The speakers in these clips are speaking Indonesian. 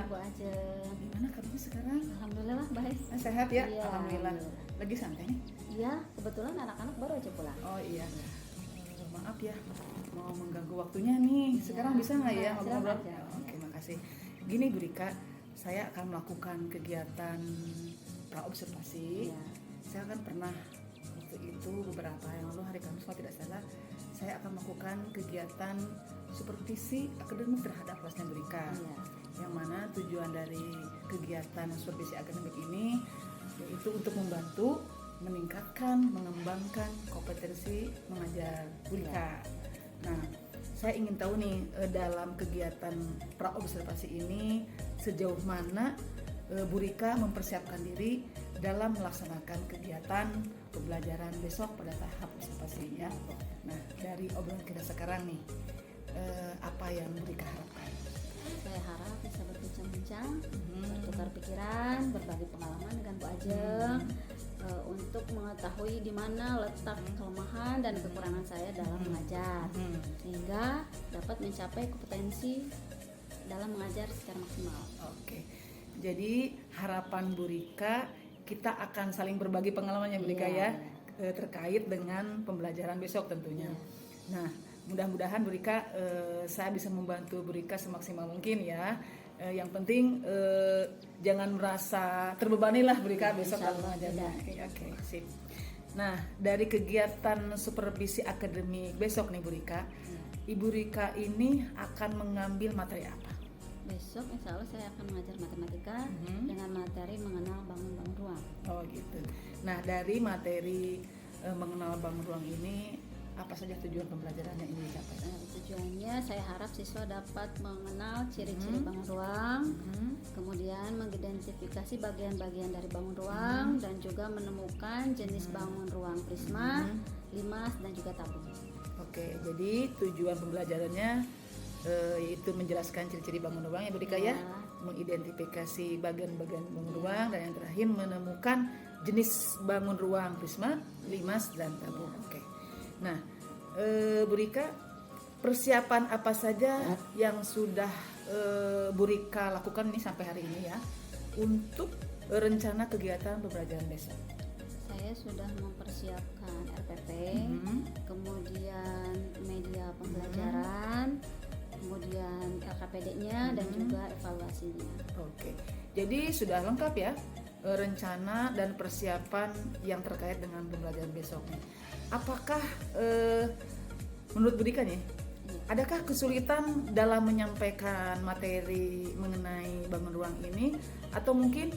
Bu Ajeng. Gimana kabarnya sekarang? Alhamdulillah baik. Sehat ya? Iya, Alhamdulillah. Lagi santai nih? Iya, kebetulan anak-anak baru aja pulang. Oh iya. Maaf ya, mau mengganggu waktunya nih. Sekarang bisa nggak ya ngobrol-ngobrol? silakan aja. Oke, makasih. Gini Bu Rika, saya akan melakukan kegiatan praobservasi. Iya. Saya kan pernah waktu itu beberapa yang lalu hari Kamis kalau tidak salah, saya akan melakukan kegiatan supervisi akademik terhadap kelasnya Bu Rika. Iya. Yang mana tujuan dari kegiatan supervisi akademik ini yaitu untuk membantu meningkatkan, mengembangkan kompetensi mengajar Bu Rika. Nah, saya ingin tahu nih dalam kegiatan praobservasi ini sejauh mana Bu Rika mempersiapkan diri dalam melaksanakan kegiatan pembelajaran besok pada tahap observasinya. Nah, dari obrolan kita sekarang nih, apa yang Bu Rika harapkan? Saya harap bisa berbincang-bincang, bertukar pikiran, berbagi pengalaman dengan Bu Ajeng untuk mengetahui di mana letak kelemahan dan kekurangan saya dalam mengajar, sehingga dapat mencapai kompetensi dalam mengajar secara maksimal. Oke, jadi harapan Bu Rika kita akan saling berbagi pengalamannya Bu Rika ya terkait dengan pembelajaran besok tentunya. Nah, mudah-mudahan Bu Rika saya bisa membantu Bu Rika semaksimal mungkin ya. Yang penting jangan merasa terbebani lah Bu Rika besok kalau mengajarnya. Oke, sip. Nah, dari kegiatan supervisi akademik besok nih Bu Rika, Ibu Rika ini akan mengambil materi apa? Besok insya Allah saya akan mengajar matematika dengan materi mengenal bangun-bangun ruang. Oh gitu. Nah, dari materi mengenal bangun ruang ini apa saja tujuan pembelajarannya ini dicapai? Tujuannya saya harap siswa dapat mengenal ciri-ciri bangun ruang, kemudian mengidentifikasi bagian-bagian dari bangun ruang dan juga menemukan jenis bangun ruang prisma, limas dan juga tabung. Oke, jadi tujuan pembelajarannya yaitu menjelaskan ciri-ciri bangun ruang ya Bu Rika ya, mengidentifikasi bagian-bagian bangun ruang dan yang terakhir menemukan jenis bangun ruang prisma, limas dan tabung. Oke. Nah, Bu Rika, persiapan apa saja yang sudah Bu Rika lakukan ini sampai hari ini ya untuk rencana kegiatan pembelajaran besok? Saya sudah mempersiapkan RPP, kemudian media pembelajaran, kemudian LKPD-nya dan juga evaluasinya. Oke, jadi sudah lengkap ya rencana dan persiapan yang terkait dengan pembelajaran besok nih. Apakah menurut Bu Rika nih, adakah kesulitan dalam menyampaikan materi mengenai bangun ruang ini, atau mungkin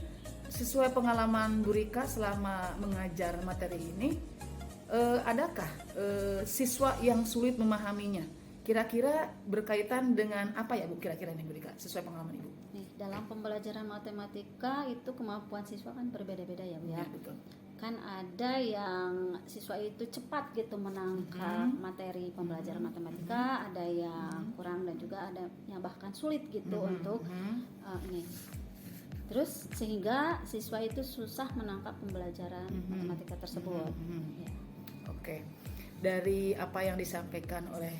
sesuai pengalaman Bu Rika selama mengajar materi ini, adakah siswa yang sulit memahaminya? Kira-kira berkaitan dengan apa ya Bu, kira-kira nih Bu Rika, sesuai pengalaman Ibu? Dalam pembelajaran matematika itu kemampuan siswa kan berbeda-beda ya Bu ya. Betul. Kan ada yang siswa itu cepat gitu menangkap materi pembelajaran matematika, ada yang kurang dan juga ada yang bahkan sulit gitu untuk ini. Terus sehingga siswa itu susah menangkap pembelajaran matematika tersebut. Ya. Oke. Dari apa yang disampaikan oleh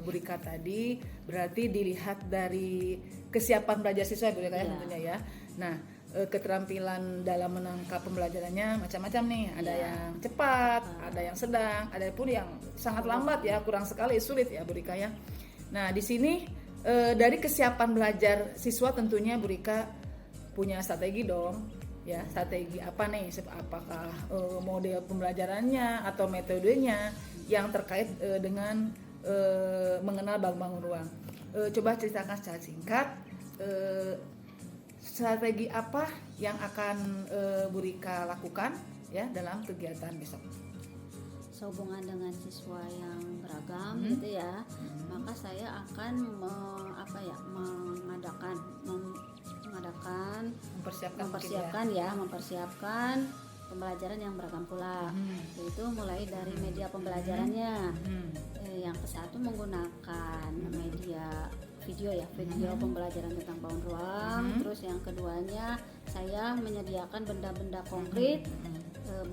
Bu Rika tadi, berarti dilihat dari kesiapan belajar siswa Bu Rika ya tentunya ya. Nah, keterampilan dalam menangkap pembelajarannya macam-macam nih. Ada yang cepat, ada yang sedang, ada pun yang sangat lambat ya, kurang sekali sulit ya Bu Rika ya. Nah, di sini dari kesiapan belajar siswa tentunya Bu Rika punya strategi dong. Ya, strategi apa nih? Apakah model pembelajarannya atau metodenya yang terkait dengan mengenal bangun ruang? Coba ceritakan secara singkat strategi apa yang akan Bu Rika lakukan ya dalam kegiatan besok. Sehubungan dengan siswa yang beragam gitu ya, maka saya akan mempersiapkan pembelajaran yang beragam pula, yaitu mulai dari media pembelajarannya. Yang kesatu menggunakan media video pembelajaran tentang bangun ruang. Terus yang keduanya saya menyediakan benda-benda konkret,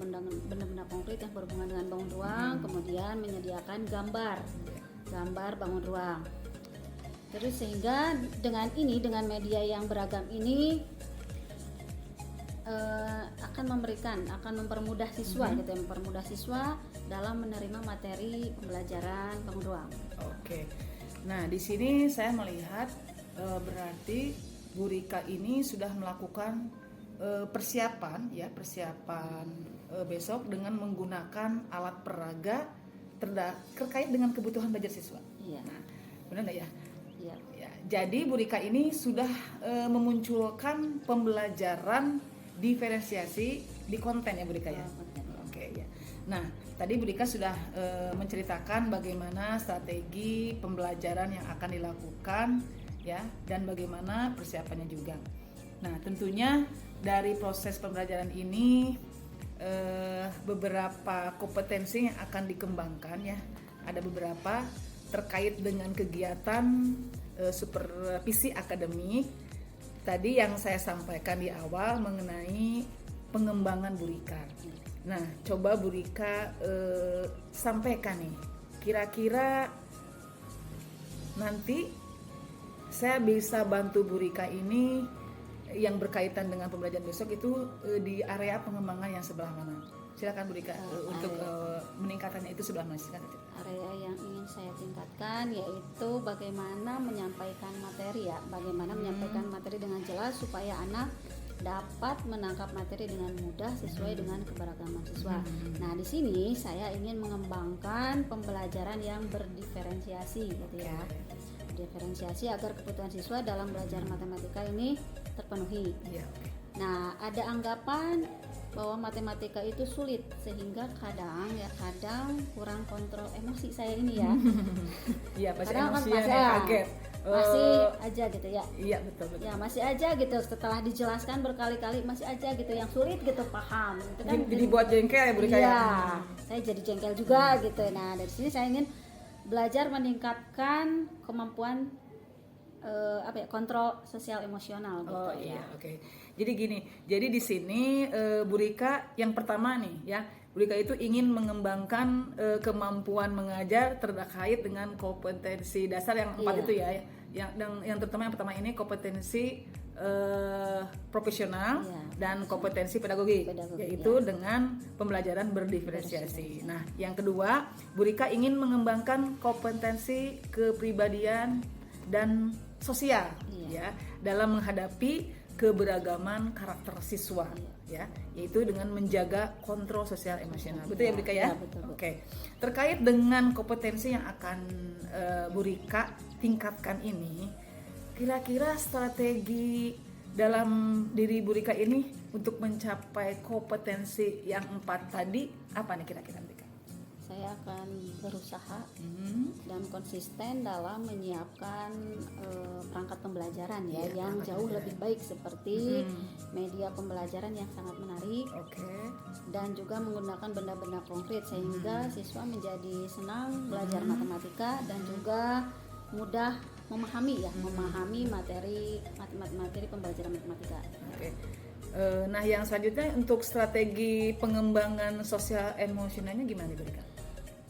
benda-benda konkret yang berhubungan dengan bangun ruang. Kemudian menyediakan gambar bangun ruang. Terus sehingga dengan media yang beragam ini akan mempermudah siswa gitu ya, mempermudah siswa dalam menerima materi pembelajaran penguruang. Oke. Nah, di sini saya melihat berarti Bu Rika ini sudah melakukan persiapan besok dengan menggunakan alat peraga terkait dengan kebutuhan belajar siswa. Iya. Nah, benar nggak ya? Iya. Ya, jadi Bu Rika ini sudah memunculkan pembelajaran diferensiasi di konten ya Bu Rika ya. Oke ya. Nah, tadi Bu Rika sudah menceritakan bagaimana strategi pembelajaran yang akan dilakukan ya, dan bagaimana persiapannya juga. Nah, tentunya dari proses pembelajaran ini beberapa kompetensi yang akan dikembangkan ya. Ada beberapa terkait dengan kegiatan supervisi akademik. Tadi yang saya sampaikan di awal mengenai pengembangan Bu Rika. Nah, coba Bu Rika sampaikan nih, kira-kira nanti saya bisa bantu Bu Rika ini yang berkaitan dengan pembelajaran besok itu di area pengembangan yang sebelah mana? Silakan Bu Rika untuk meningkatannya itu sebelah mana? Silakan. Area yang ingin saya tingkatkan yaitu bagaimana menyampaikan materi ya, bagaimana menyampaikan materi dengan jelas supaya anak dapat menangkap materi dengan mudah sesuai dengan keberagaman siswa. Nah, di sini saya ingin mengembangkan pembelajaran yang berdiferensiasi gitu ya. Diferensiasi agar kebutuhan siswa dalam belajar matematika ini terpenuhi. Nah, ada anggapan bahwa matematika itu sulit sehingga kadang kurang kontrol emosi saya ini ya. Iya, pasti kadang emosinya kaget. Masih aja gitu ya. Iya, betul. Ya, masih aja gitu setelah dijelaskan berkali-kali masih aja gitu yang sulit gitu paham. Itu kan dibuat jengkel ya Bu Rika ya. Saya jadi jengkel juga gitu. Nah, dari sini saya ingin belajar meningkatkan kemampuan kontrol sosial emosional gitu iya, oke. Jadi gini, jadi di sini Bu Rika yang pertama nih ya, Bu Rika itu ingin mengembangkan kemampuan mengajar terkait dengan kompetensi dasar yang 4 itu ya, yang terutama yang pertama ini kompetensi profesional dan kompetensi pedagogik, yaitu dengan pembelajaran berdiferensiasi. Nah, yang kedua, Bu Rika ingin mengembangkan kompetensi kepribadian dan sosial ya dalam menghadapi keberagaman karakter siswa ya, yaitu dengan menjaga kontrol sosial emosional. Betul ya Bu Rika ya? Betul. Oke. Terkait dengan kompetensi yang akan Bu Rika tingkatkan ini, kira-kira strategi dalam diri Bu Rika ini untuk mencapai kompetensi yang 4 tadi apa nih kira-kira Bu Rika? Saya akan berusaha dan konsisten dalam menyiapkan perangkat pembelajaran yang jauh lebih baik seperti media pembelajaran yang sangat menarik, dan juga menggunakan benda-benda konkret sehingga siswa menjadi senang belajar matematika dan juga mudah memahami materi pembelajaran matematika. Nah, yang selanjutnya untuk strategi pengembangan sosial emosionalnya gimana Bu Rika?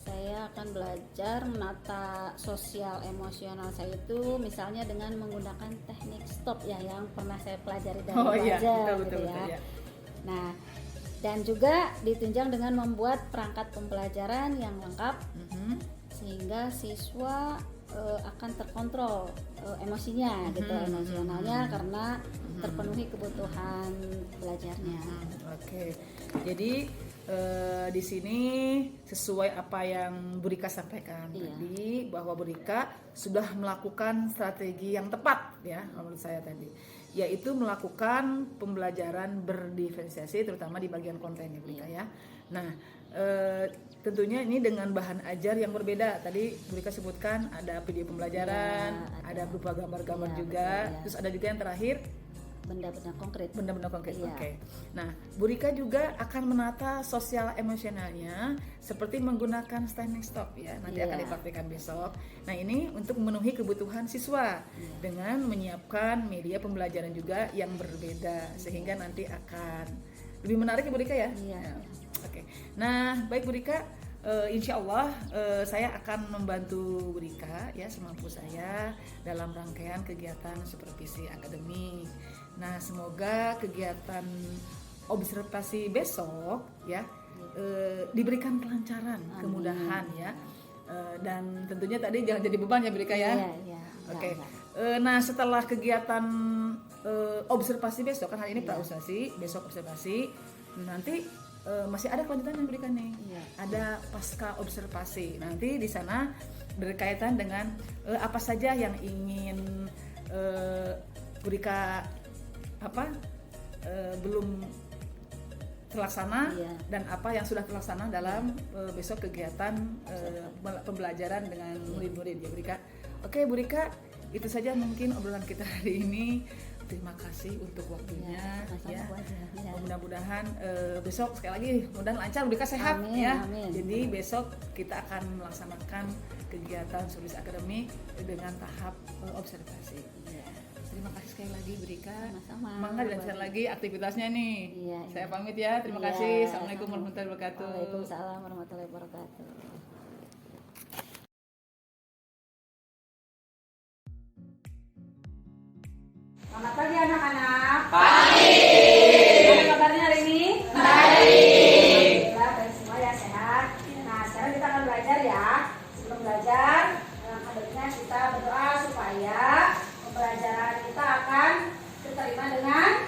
Saya akan belajar menata sosial emosional saya itu misalnya dengan menggunakan teknik stop ya, yang pernah saya pelajari dari belajar betul, ya. Nah, dan juga ditunjang dengan membuat perangkat pembelajaran yang lengkap sehingga siswa akan terkontrol emosinya gitu, emosionalnya karena terpenuhi kebutuhan belajarnya. Jadi di sini sesuai apa yang Bu Rika sampaikan tadi, bahwa Bu Rika sudah melakukan strategi yang tepat ya menurut saya tadi, yaitu melakukan pembelajaran berdiferensiasi terutama di bagian kontennya Bu Rika ya. Nah, tentunya ini dengan bahan ajar yang berbeda. Tadi Bu Rika sebutkan ada video pembelajaran, ada berupa gambar-gambar juga, terus ada juga yang terakhir benda-benda konkret. Nah, Bu Rika juga akan menata sosial emosionalnya seperti menggunakan standing stop ya. Nanti akan dipraktikkan besok. Nah, ini untuk memenuhi kebutuhan siswa dengan menyiapkan media pembelajaran juga yang berbeda sehingga nanti akan lebih menarik ya Bu Rika ya. Nah, baik Bu Rika, insya Allah saya akan membantu Bu Rika ya semampu saya dalam rangkaian kegiatan supervisi akademik. Nah, semoga kegiatan observasi besok ya diberikan kelancaran, kemudahan ya. Dan tentunya tadi jangan jadi beban ya Bu Rika ya. Iya. Oke. Nah, setelah kegiatan observasi besok kan hari ini prausasi, besok observasi. Nanti masih ada kelanjutan yang berikan nih. Ada pasca observasi. Nanti di sana berkaitan dengan apa saja yang ingin Bu Rika belum terlaksana dan apa yang sudah terlaksana dalam besok kegiatan pembelajaran dengan murid-murid ya Bu Rika. Oke Bu Rika, itu saja mungkin obrolan kita hari ini. Terima kasih untuk waktunya ya. Mudah-mudahan besok sekali lagi mudah-mudahan lancar, Bu Rika sehat. Amin, ya. Amin. Jadi besok kita akan melaksanakan kegiatan supervisi akademik dengan tahap observasi. Ya. Terima kasih sekali lagi Bu Rika. Sama-sama. Semangat dilanjutkan lagi aktivitasnya nih. Iya. Saya pamit ya. Terima kasih. Assalamualaikum warahmatullahi wabarakatuh. Waalaikumsalam warahmatullahi wabarakatuh. Selamat pagi anak-anak. Pagi. Gimana kabarnya hari ini? Baik. Alhamdulillah baik semua ya, sehat. Nah sekarang kita akan belajar ya. Sebelum belajar, baiknya kita berdoa supaya pembelajaran kita akan diterima dengan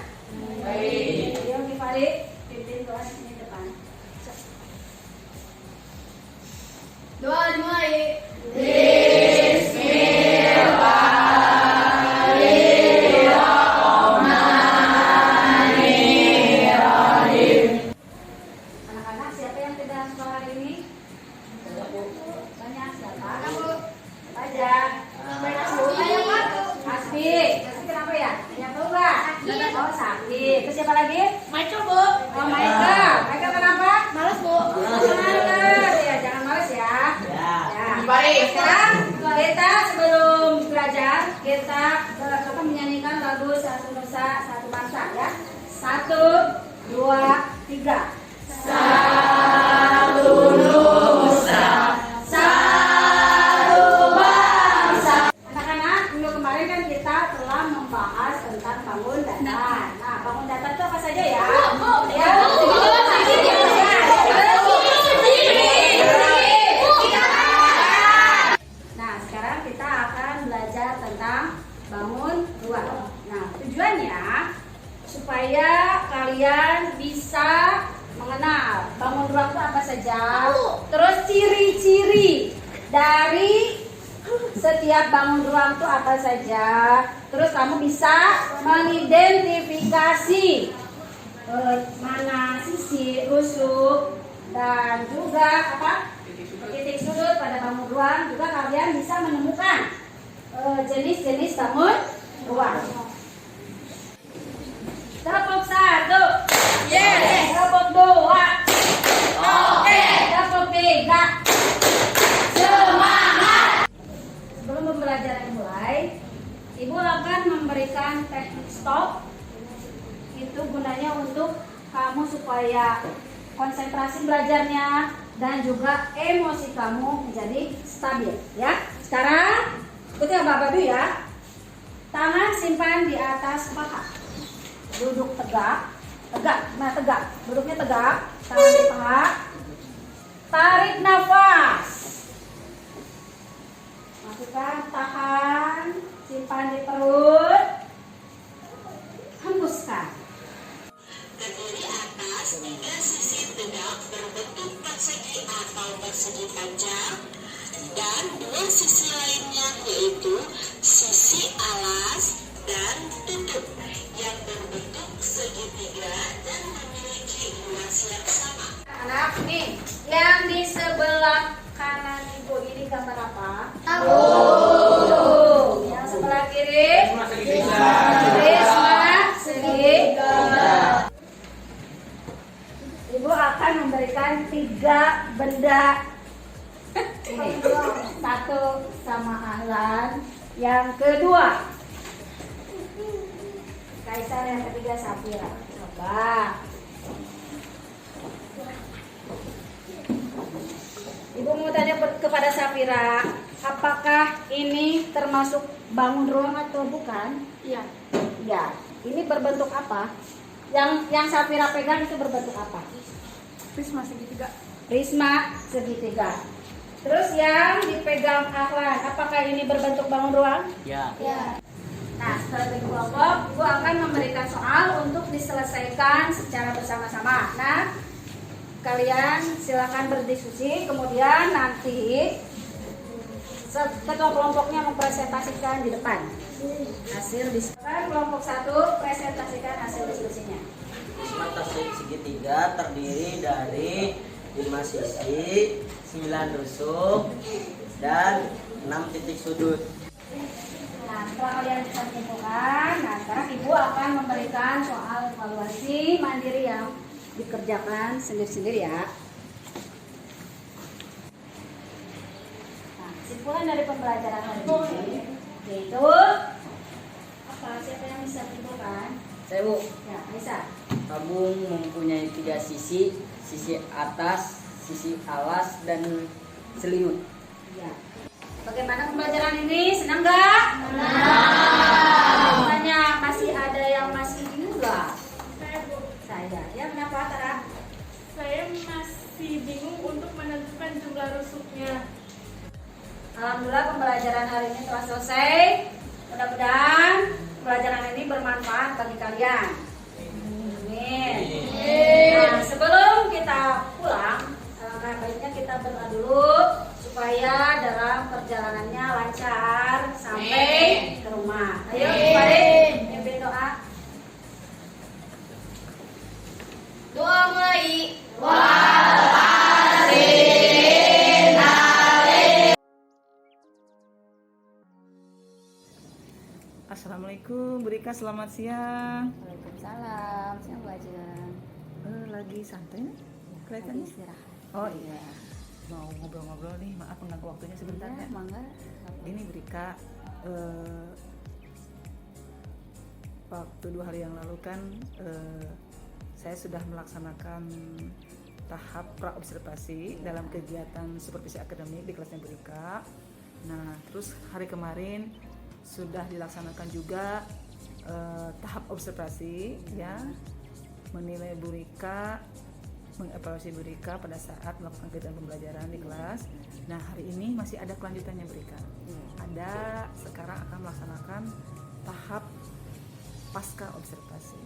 baik. Yuk Gifari, pimpin doa sini depan. Doa dimulai. Anak-anak siapa yang tidak sekolah hari ini? Banyak siapa? Aja. Aspi. Aspi kenapa ya? Yang perlu nggak? Oh sakit. Terus siapa lagi? Michael, Bu. Oh Michael. Michael kenapa? Males, Bu. Males ya, jangan males ya. Ya. Baik. Sekarang kita sebelum belajar kita menyanyikan lagu Satu Nusa Satu Bangsa ya. 1, 2, 3. Satu Nusa Satu Bangsa. Anak-anak, minggu kemarin kan kita telah membahas tentang bangun datar. Nah, bangun datar itu apa saja ya? Ya. Nah, sekarang kita akan belajar tentang bangun ruang. Nah, tujuannya supaya kalian bisa mengenal bangun ruang itu apa saja, terus ciri-ciri dari setiap bangun ruang itu apa saja, terus kamu bisa mengidentifikasi mana sisi rusuk dan juga titik sudut pada bangun ruang. Juga kalian bisa menemukan jenis-jenis bangun ruang. Tepuk 1. Yes. Tepuk 2. Oke. Tepuk 3. Semangat. Sebelum pembelajaran mulai, Ibu akan memberikan teknik stop. Itu gunanya untuk kamu supaya konsentrasi belajarnya dan juga emosi kamu menjadi stabil ya. Sekarang ikuti Bapak dulu ya. Tangan simpan di atas paha. Duduk tegak, tegak, duduknya tegak, tangan di paha. Tarik nafas. Masukkan, tahan, simpan di perut. Hembuskan. Berdiri atas hingga sisi tegak berbentuk persegi atau persegi panjang, dan dua sisi lainnya yaitu sisi alas dan tutup yang berbentuk segitiga dan memiliki luas yang sama. Anak nih, yang di sebelah kanan Ibu ini gambar apa? Tahu. Yang sebelah kiri? Prisma segitiga. Ibu akan memberikan 3 benda ini. 1 sama Ahlan, yang kedua Kaisar, yang ketiga Safira. Coba. Ibu mau tanya kepada Safira, apakah ini termasuk bangun ruang atau bukan? Iya. Ya. Ini berbentuk apa? Yang Safira pegang itu berbentuk apa? Prisma segitiga. Prisma segitiga. Terus yang dipegang Ahlan, apakah ini berbentuk bangun ruang? Ya. Nah, setelah berkelompok, Ibu akan memberikan soal untuk diselesaikan secara bersama-sama. Nah, kalian silakan berdiskusi, kemudian nanti ketua kelompoknya mempresentasikan di depan hasil diskusi. Kelompok 1 presentasikan hasil diskusinya. Mata segitiga terdiri dari 5 sisi, 9 rusuk, dan 6 titik sudut. Nah, setelah kalian bisa menyimpulkan, nah sekarang Ibu akan memberikan soal evaluasi mandiri yang dikerjakan sendiri-sendiri ya. Nah, kesimpulan dari pembelajaran hari ini yaitu apa? Siapa yang bisa menyimpulkan? Saya Bu, Ya, bisa. tabung mempunyai 3 sisi, sisi atas, sisi alas, dan selimut. Ya. Bagaimana pembelajaran ini? Senang nggak? Senang. Tanya, masih ada yang masih bingung nggak? Saya. Ya, kenapa Tara? Saya masih bingung untuk menentukan jumlah rusuknya. Alhamdulillah pembelajaran hari ini telah selesai. Mudah-mudahan pembelajaran ini bermanfaat bagi kalian. Amin. Nah, sebelum kita pulang, alangkah baiknya kita berdoa dulu supaya dalam perjalanannya lancar sampai ke rumah. Ayo, Farid, pimpin doa. Doa mulai. Assalamualaikum, Bu Rika, selamat siang. Waalaikumsalam, siang belajar. Lagi santai nih? Lagi Kelihatannya. istirahat. Oh iya, mau ngobrol-ngobrol nih, maaf mengganggu waktunya sebentar Ya, ya. mangga. Ini Bu Rika, waktu 2 hari yang lalu kan saya sudah melaksanakan tahap praobservasi dalam kegiatan supervisi akademik di kelasnya Bu Rika. Nah, terus hari kemarin sudah dilaksanakan juga tahap observasi ya, menilai Bu Rika, mengevaluasi Bu Rika pada saat melakukan kegiatan pembelajaran di kelas. Nah, hari ini masih ada kelanjutannya Bu Rika. Ada, sekarang akan melaksanakan tahap pasca observasi.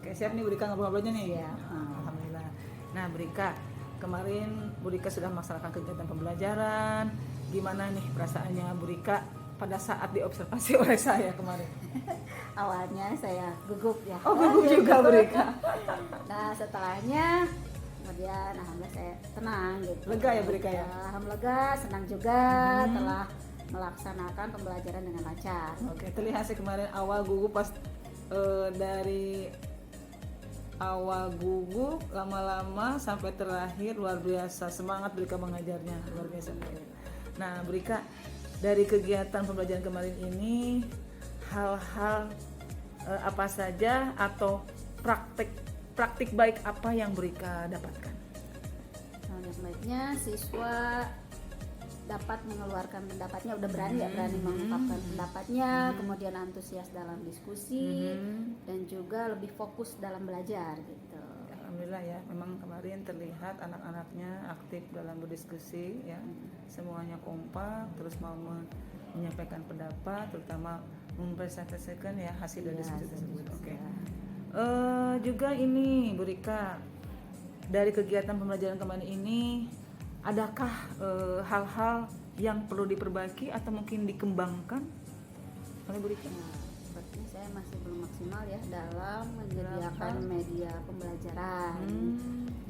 Oke, siap nih Bu Rika ngobrol-ngobrolnya nih? Iya. Alhamdulillah. Nah, Bu Rika, kemarin Bu Rika sudah melaksanakan kegiatan pembelajaran. Gimana nih perasaannya Bu Rika pada saat diobservasi oleh saya kemarin? Awalnya saya gugup ya. Oh, gugup juga Bu Rika. Nah, setelahnya kemudian alhamdulillah saya tenang gitu. Lega ya Bu Rika ya? Alhamdulillah lega, senang juga telah melaksanakan pembelajaran dengan lancar. Oke, terlihat sih kemarin awal gugup pas dari awal gugup lama-lama sampai terakhir luar biasa semangat Bu Rika mengajarnya, luar biasa. Nah, Bu Rika, dari kegiatan pembelajaran kemarin ini hal-hal apa saja atau praktik baik apa yang Bu Rika dapatkan? Nah, baiknya siswa dapat mengeluarkan pendapatnya, udah berani ya, berani mengungkapkan pendapatnya, kemudian antusias dalam diskusi dan juga lebih fokus dalam belajar gitu. Alhamdulillah ya, memang kemarin terlihat anak-anaknya aktif dalam berdiskusi ya, semuanya kompak, terus mau menyampaikan pendapat, terutama mempresentasikan ya hasil dari diskusi tersebut. Oke. Juga ini Bu Rika, dari kegiatan pembelajaran kemarin ini, adakah hal-hal yang perlu diperbaiki atau mungkin dikembangkan oleh Bu Rika? Nah, sepertinya saya masih belum maksimal ya dalam menyediakan media pembelajaran.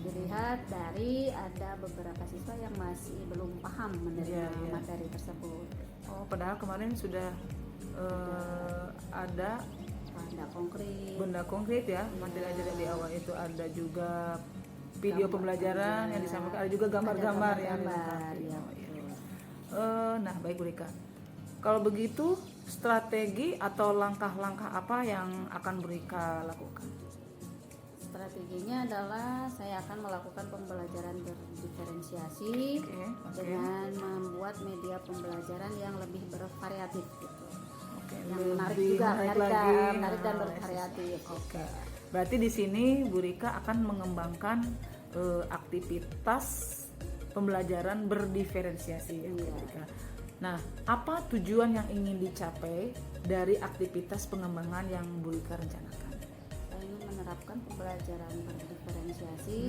Dilihat dari ada beberapa siswa yang masih belum paham menerima materi tersebut. Oh, padahal kemarin sudah ada benda konkret ya, materi ajaran di awal itu ada juga video pembelajaran yang disampaikan, ada juga gambar-gambar yang nah, baik Bu Rika. Kalau begitu, strategi atau langkah-langkah apa yang akan Bu Rika lakukan? Strateginya adalah saya akan melakukan pembelajaran berdiferensiasi dengan membuat media pembelajaran yang lebih bervariatif gitu. Yang menarik juga, menarik dan bervariatif. Oke. Berarti di sini Bu Rika akan mengembangkan aktivitas pembelajaran berdiferensiasi ya, Bu Rika. Nah, apa tujuan yang ingin dicapai dari aktivitas pengembangan yang Bu Rika rencanakan? Saya ingin menerapkan pembelajaran berdiferensiasi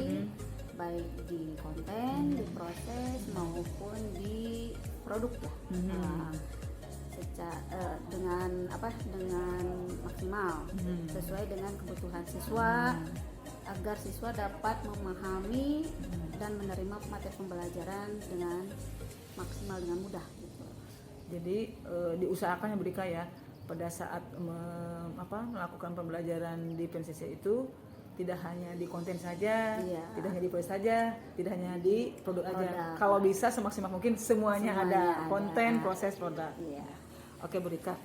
baik di konten, di proses maupun di produk ya. Dengan maksimal sesuai dengan kebutuhan siswa agar siswa dapat memahami dan menerima materi pembelajaran dengan maksimal dengan mudah gitu. Jadi diusahakan ya Bu Rika ya pada saat melakukan pembelajaran di PNCC itu tidak hanya di konten saja, tidak hanya di proses saja, tidak hanya di produk aja. Kalau bisa semaksimal mungkin semuanya ada, konten, proses, produk. Oke Bu Rika,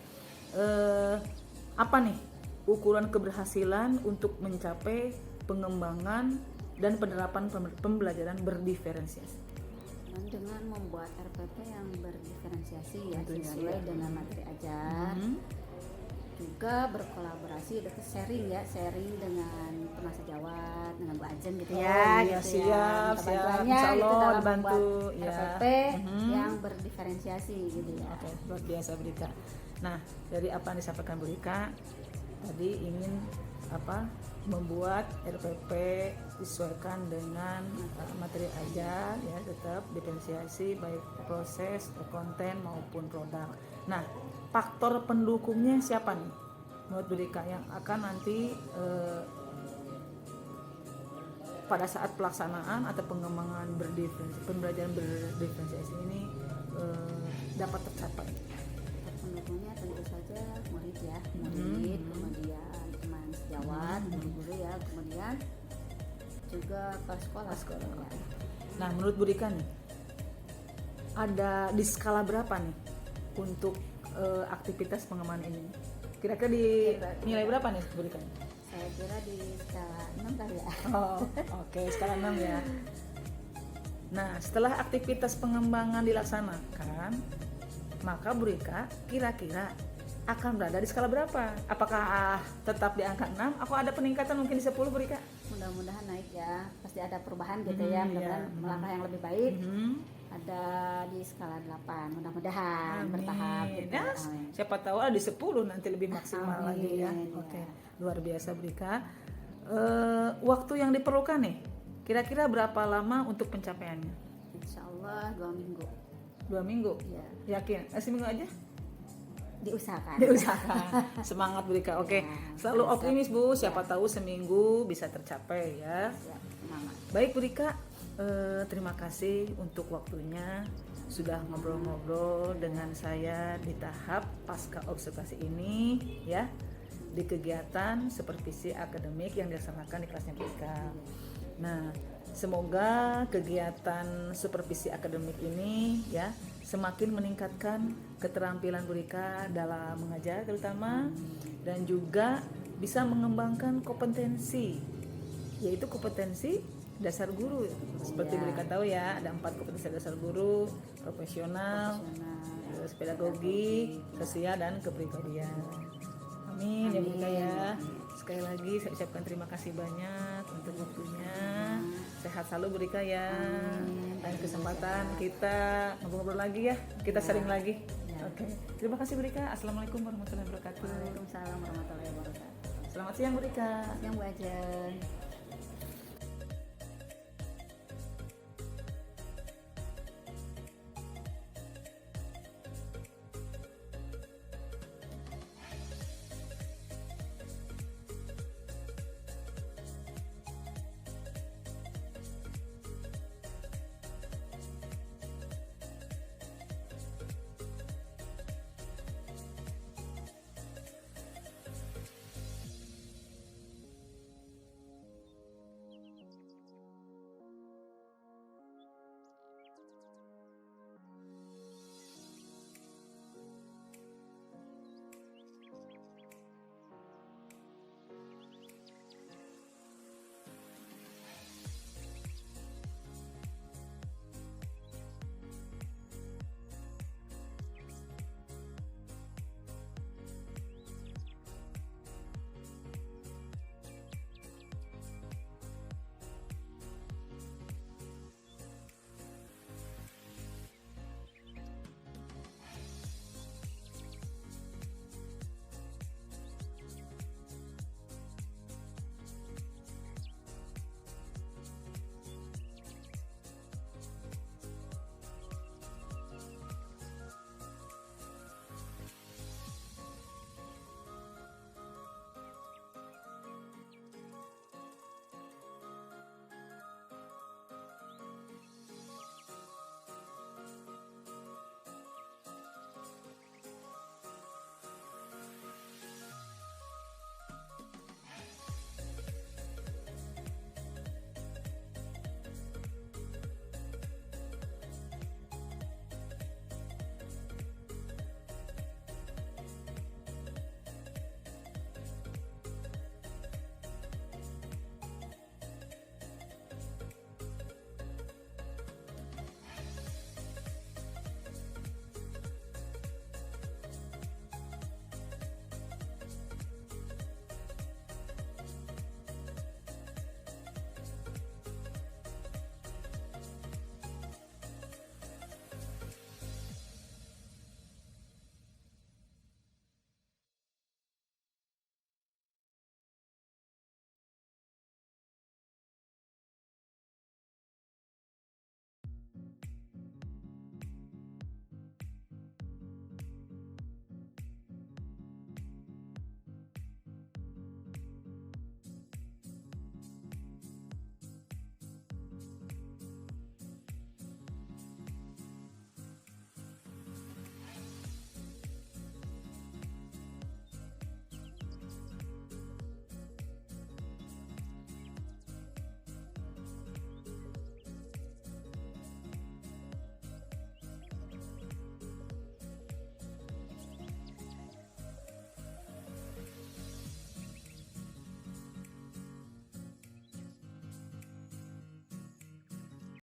apa nih ukuran keberhasilan untuk mencapai pengembangan dan penerapan pembelajaran berdiferensiasi? Dengan membuat RPP yang berdiferensiasi ya sesuai dengan materi ajar, juga berkolaborasi, sharing dengan teman sejawat, dengan Bu Ajen gitu siap, bantuannya itu dalam membuat ya. RPP yang berdiferensiasi gitu ya. Oke, luar biasa Bu Rika. Nah, dari apa yang disampaikan Bu Rika tadi ingin membuat RPP disesuaikan dengan materi ajar ya, tetap diferensiasi baik proses, konten maupun produk. Nah, faktor pendukungnya siapa nih menurut Bu Rika yang akan nanti pada saat pelaksanaan atau pengembangan pembelajaran berdiferensiasi ini dapat tercapai? Pendukungnya tentu saja murid ya, kemudian teman sejawat, guru ya, kemudian juga kepala sekolah. Ya. Nah, menurut Bu Rika nih, ada di skala berapa nih untuk aktivitas pengembangan ini? Kira-kira di nilai berapa nih Bu Rika? Saya kira di skala 6 kali ya. Oke, skala 6 ya. Nah, setelah aktivitas pengembangan dilaksanakan, maka Bu Rika kira-kira akan berada di skala berapa? Apakah tetap di angka 6 atau ada peningkatan mungkin di 10 Bu Rika? Mudah-mudahan naik ya, pasti ada perubahan gitu ya, mudah-mudahan melangkah yang lebih baik. Ada di skala 8, mudah-mudahan bertahap gitu. Siapa tahu ada di 10 nanti lebih maksimal lagi ya. Oke, luar biasa Bu Rika. Waktu yang diperlukan nih, kira-kira berapa lama untuk pencapaiannya? Insya Allah 2 minggu. 2 minggu? Ya. Yakin? Seminggu aja? Diusahakan. Semangat Bu Rika. Oke. Selalu optimis Bu, siapa tahu seminggu bisa tercapai ya. Semangat. Baik Bu Rika, terima kasih untuk waktunya sudah ngobrol-ngobrol dengan saya di tahap pasca observasi ini ya, di kegiatan supervisi akademik yang dilaksanakan di kelasnya Bu Rika. Nah, semoga kegiatan supervisi akademik ini ya semakin meningkatkan keterampilan Bu Rika dalam mengajar terutama, dan juga bisa mengembangkan kompetensi, yaitu kompetensi dasar guru. Seperti Bu Rika tahu ya, ada 4 kompetensi dasar guru: profesional, terus pedagogi, sosial, dan kepribadian. Amin ya Bu Rika ya. Sekali lagi saya ucapkan terima kasih banyak untuk waktunya. Sehat selalu Bu Rika ya. Dan kesempatan kita ngobrol-ngobrol lagi ya. Kita sering lagi. Oke. Terima kasih Bu Rika. Assalamualaikum warahmatullahi wabarakatuh. Waalaikumsalam warahmatullahi wabarakatuh. Selamat siang Bu Rika. Siang Bu Ajen.